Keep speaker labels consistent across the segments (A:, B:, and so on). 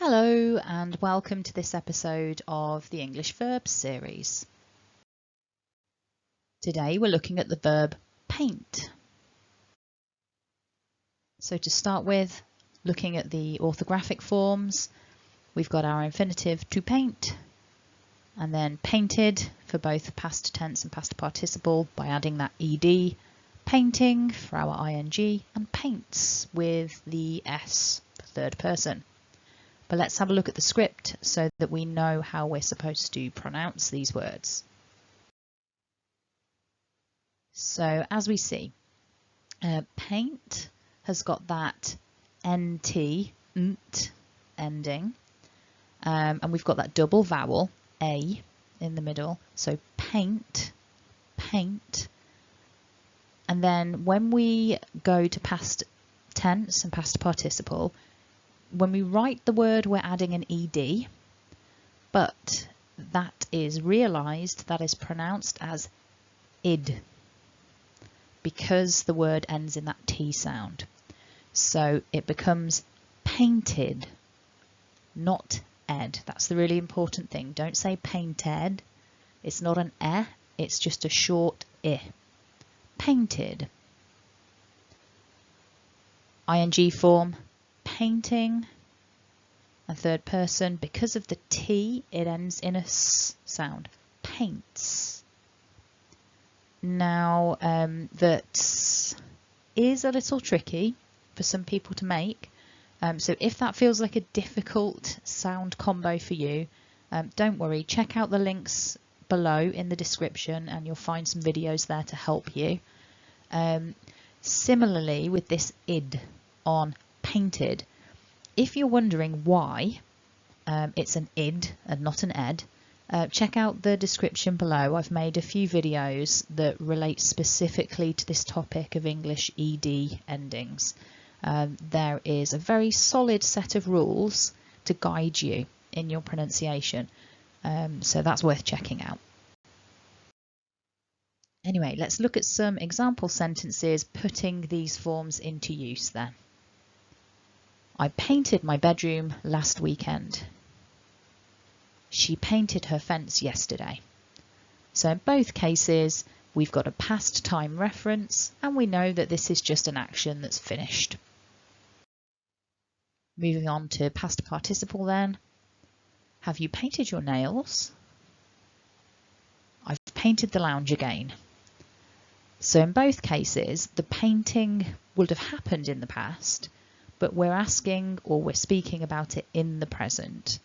A: Hello and welcome to this episode of the English Verbs series. Today we're looking at the verb paint. So to start with, looking at the orthographic forms, we've got our infinitive to paint and then painted for both past tense and past participle by adding that ed, painting for our ing, and paints with the s for third person. But let's have a look at the script so that we know how we're supposed to pronounce these words. So as we see, paint has got that nt, nt ending, and we've got that double vowel, a, in the middle. So paint, paint. And then when we go to past tense and past participle, when we write the word, we're adding an ed, but that is realised, that is pronounced as id, because the word ends in that T sound. So it becomes painted, not ed. That's the really important thing. Don't say painted. It's not an e, it's just a short I. Painted. ing form, painting, and third person, because of the T, it ends in a s sound. Paints. Now, that is a little tricky for some people to make. So if that feels like a difficult sound combo for you, don't worry. Check out the links below in the description and you'll find some videos there to help you. Similarly, with this id on painted, if you're wondering why it's an id and not an ed, check out the description below. I've made a few videos that relate specifically to this topic of English ed endings. There is a very solid set of rules to guide you in your pronunciation, so that's worth checking out. Anyway, let's look at some example sentences putting these forms into use then. I painted my bedroom last weekend. She painted her fence yesterday. So in both cases, we've got a past time reference and we know that this is just an action that's finished. Moving on to past participle then. Have you painted your nails? I've painted the lounge again. So in both cases, the painting would have happened in the past, but we're asking or we're speaking about it in the present.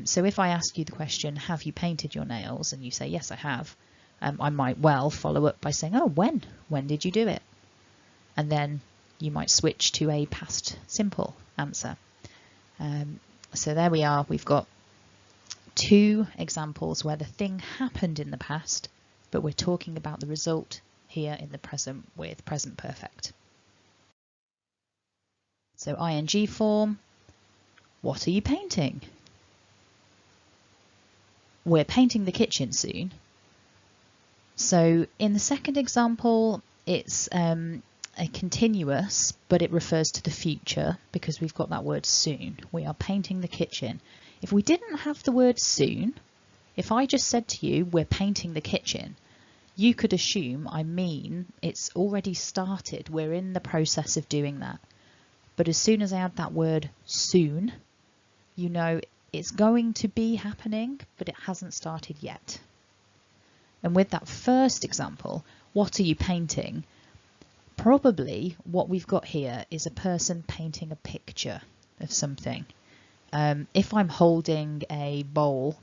A: So if I ask you the question, have you painted your nails? And you say, yes, I have. I might well follow up by saying, oh, when? When did you do it? And then you might switch to a past simple answer. So there we are. We've got two examples where the thing happened in the past, but we're talking about the result here in the present with present perfect. So ing form, what are you painting? We're painting the kitchen soon. So in the second example, it's a continuous, but it refers to the future because we've got that word soon. We are painting the kitchen. If we didn't have the word soon, if I just said to you, we're painting the kitchen, you could assume I mean it's already started. We're in the process of doing that. But as soon as I add that word soon, you know it's going to be happening, but it hasn't started yet. And with that first example, what are you painting? Probably what we've got here is a person painting a picture of something. If I'm holding a bowl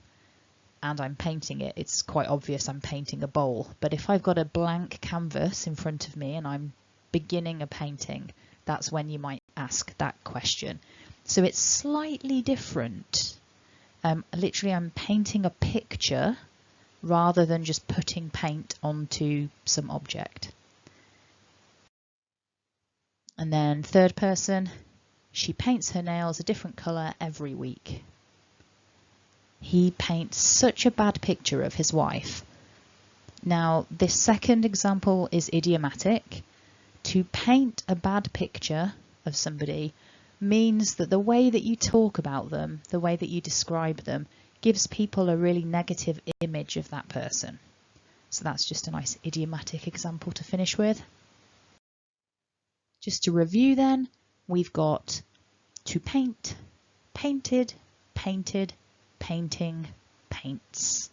A: and I'm painting it, it's quite obvious I'm painting a bowl. But if I've got a blank canvas in front of me and I'm beginning a painting, that's when you might ask that question. So it's slightly different. Literally, I'm painting a picture rather than just putting paint onto some object. And then third person, she paints her nails a different colour every week. He paints such a bad picture of his wife. Now, this second example is idiomatic. To paint a bad picture of somebody means that the way that you talk about them, the way that you describe them, gives people a really negative image of that person. So that's just a nice idiomatic example to finish with. Just to review then, we've got to paint, painted, painted, painting, paints.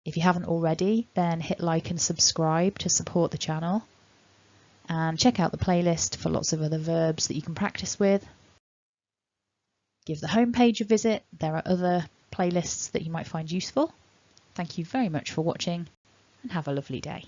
A: If you haven't already, then hit like and subscribe to support the channel. And check out the playlist for lots of other verbs that you can practice with. Give the homepage a visit. There are other playlists that you might find useful. Thank you very much for watching and have a lovely day.